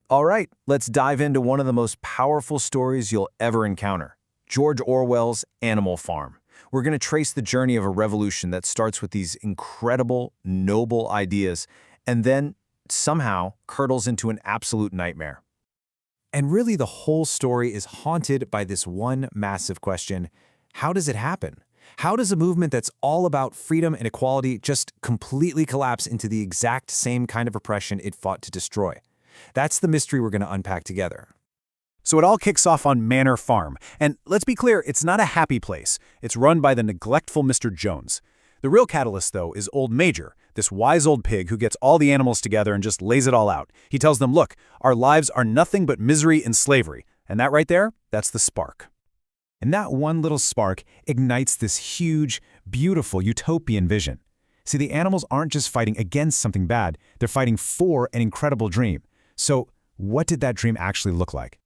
All right, let's dive into one of the most powerful stories you'll ever encounter, George Orwell's Animal Farm. We're going to trace the journey of a revolution that starts with these incredible, noble ideas and then somehow curdles into an absolute nightmare. And really, the whole story is haunted by this one massive question: how does it happen? How does a movement that's all about freedom and equality just completely collapse into the exact same kind of oppression it fought to destroy? That's the mystery we're going to unpack together. So it all kicks off on Manor Farm. And let's be clear, it's not a happy place. It's run by the neglectful Mr. Jones. The real catalyst, though, is old Major, this wise old pig who gets all the animals together and just lays it all out. He tells them, look, our lives are nothing but misery and slavery. And that right there, that's the spark. And that one little spark ignites this huge, beautiful utopian vision. See, the animals aren't just fighting against something bad, they're fighting for an incredible dream. So, what did that dream actually look like?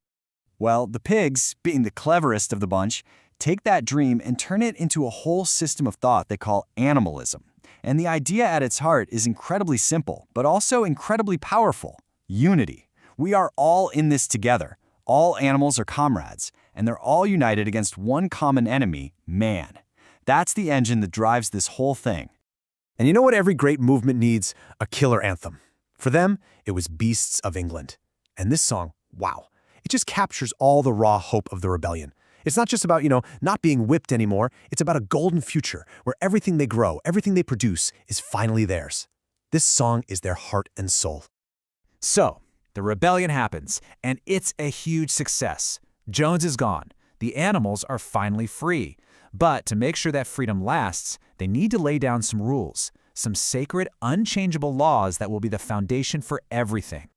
Well, the pigs, being the cleverest of the bunch, take that dream and turn it into a whole system of thought they call animalism. And the idea at its heart is incredibly simple, but also incredibly powerful: unity. We are all in this together. All animals are comrades, and they're all united against one common enemy, man. That's the engine that drives this whole thing. And you know what every great movement needs? A killer anthem. For them, it was Beasts of England. And this song, wow, it just captures all the raw hope of the rebellion. It's not just about, not being whipped anymore. It's about a golden future where everything they grow, everything they produce is finally theirs. This song is their heart and soul. So, the rebellion happens, and it's a huge success. Jones is gone. The animals are finally free. But to make sure that freedom lasts, they need to lay down some rules, some sacred, unchangeable laws that will be the foundation for everything.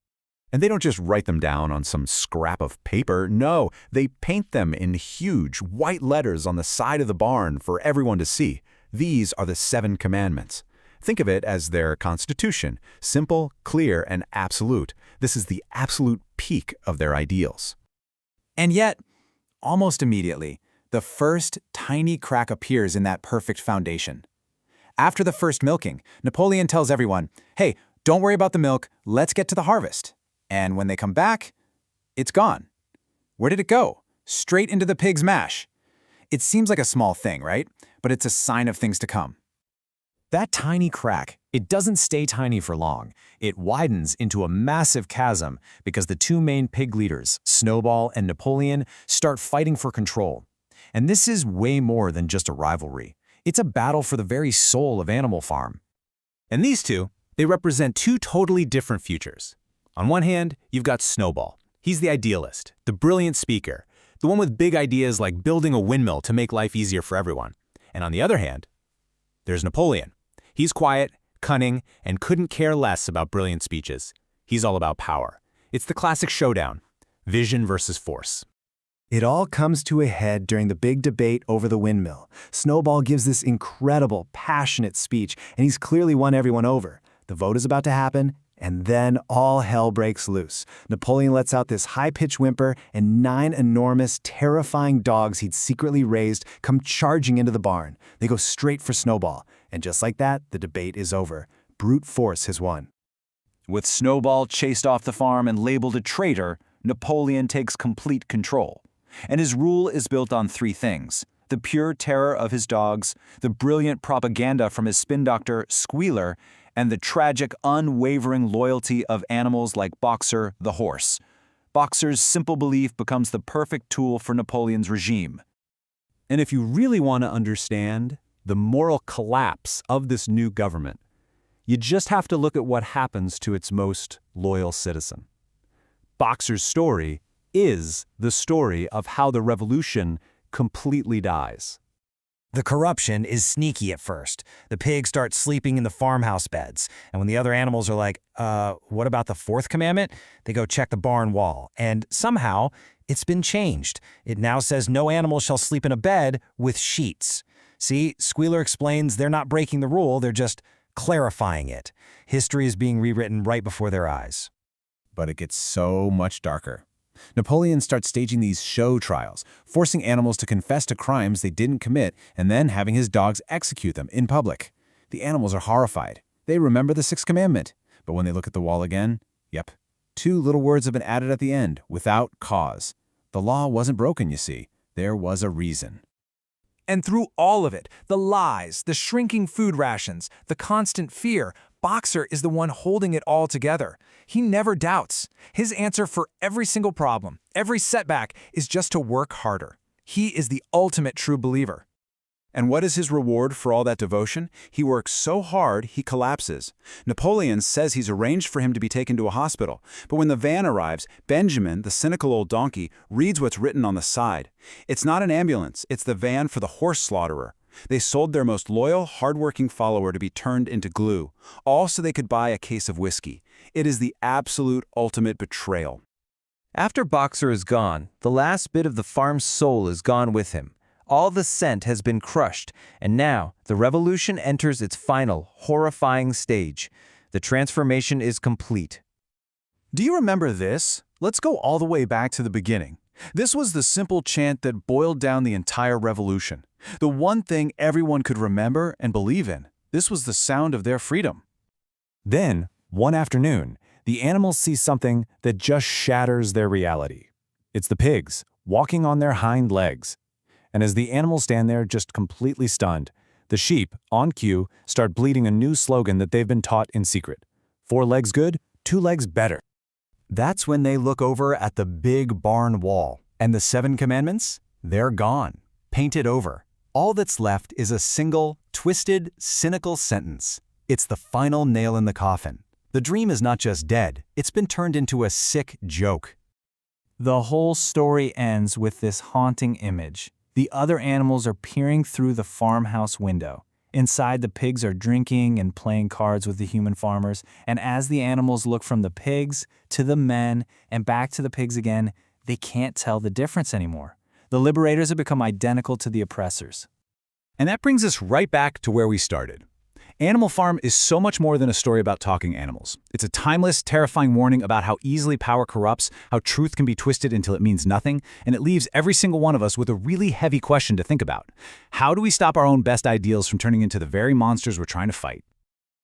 And they don't just write them down on some scrap of paper. No, they paint them in huge white letters on the side of the barn for everyone to see. These are the 7 commandments. Think of it as their constitution, simple, clear, and absolute. This is the absolute peak of their ideals. And yet, almost immediately, the first tiny crack appears in that perfect foundation. After the first milking, Napoleon tells everyone, hey, don't worry about the milk, let's get to the harvest. And when they come back, it's gone. Where did it go? Straight into the pig's mash. It seems like a small thing, right? But it's a sign of things to come. That tiny crack, it doesn't stay tiny for long. It widens into a massive chasm because the 2 main pig leaders, Snowball and Napoleon, start fighting for control. And this is way more than just a rivalry. It's a battle for the very soul of Animal Farm. And these two, they represent 2 totally different futures. On one hand, you've got Snowball. He's the idealist, the brilliant speaker, the one with big ideas like building a windmill to make life easier for everyone. And on the other hand, there's Napoleon. He's quiet, cunning, and couldn't care less about brilliant speeches. He's all about power. It's the classic showdown, vision versus force. It all comes to a head during the big debate over the windmill. Snowball gives this incredible, passionate speech, and he's clearly won everyone over. The vote is about to happen, and then all hell breaks loose. Napoleon lets out this high-pitched whimper, and 9 enormous, terrifying dogs he'd secretly raised come charging into the barn. They go straight for Snowball, and just like that, the debate is over. Brute force has won. With Snowball chased off the farm and labeled a traitor, Napoleon takes complete control. And his rule is built on 3 things: the pure terror of his dogs, the brilliant propaganda from his spin doctor, Squealer, and the tragic, unwavering loyalty of animals like Boxer, the horse. Boxer's simple belief becomes the perfect tool for Napoleon's regime. And if you really want to understand the moral collapse of this new government, you just have to look at what happens to its most loyal citizen. Boxer's story is the story of how the revolution completely dies. The corruption is sneaky at first. The pigs start sleeping in the farmhouse beds. And when the other animals are like, what about the 4th commandment? They go check the barn wall. And somehow, it's been changed. It now says no animal shall sleep in a bed with sheets. See, Squealer explains they're not breaking the rule, they're just clarifying it. History is being rewritten right before their eyes. But it gets so much darker. Napoleon starts staging these show trials, forcing animals to confess to crimes they didn't commit and then having his dogs execute them in public. The animals are horrified. They remember the 6th commandment. But when they look at the wall again, yep, 2 little words have been added at the end, without cause. The law wasn't broken, you see. There was a reason. And through all of it, the lies, the shrinking food rations, the constant fear, Boxer is the one holding it all together. He never doubts. His answer for every single problem, every setback, is just to work harder. He is the ultimate true believer. And what is his reward for all that devotion? He works so hard, he collapses. Napoleon says he's arranged for him to be taken to a hospital, but when the van arrives, Benjamin, the cynical old donkey, reads what's written on the side. It's not an ambulance, it's the van for the horse slaughterer. They sold their most loyal, hardworking follower to be turned into glue, all so they could buy a case of whiskey. It is the absolute ultimate betrayal. After Boxer is gone, the last bit of the farm's soul is gone with him. All the scent has been crushed, and now the revolution enters its final, horrifying stage. The transformation is complete. Do you remember this? Let's go all the way back to the beginning. This was the simple chant that boiled down the entire revolution. The one thing everyone could remember and believe in. This was the sound of their freedom. Then, one afternoon, the animals see something that just shatters their reality. It's the pigs, walking on their hind legs. And as the animals stand there just completely stunned, the sheep, on cue, start bleating a new slogan that they've been taught in secret. 4 legs good, 2 legs better. That's when they look over at the big barn wall, and the 7 commandments? They're gone, painted over. All that's left is a single, twisted, cynical sentence. It's the final nail in the coffin. The dream is not just dead, it's been turned into a sick joke. The whole story ends with this haunting image. The other animals are peering through the farmhouse window. Inside, the pigs are drinking and playing cards with the human farmers, and as the animals look from the pigs to the men and back to the pigs again, they can't tell the difference anymore. The liberators have become identical to the oppressors. And that brings us right back to where we started. Animal Farm is so much more than a story about talking animals. It's a timeless, terrifying warning about how easily power corrupts, how truth can be twisted until it means nothing, and it leaves every single one of us with a really heavy question to think about. How do we stop our own best ideals from turning into the very monsters we're trying to fight?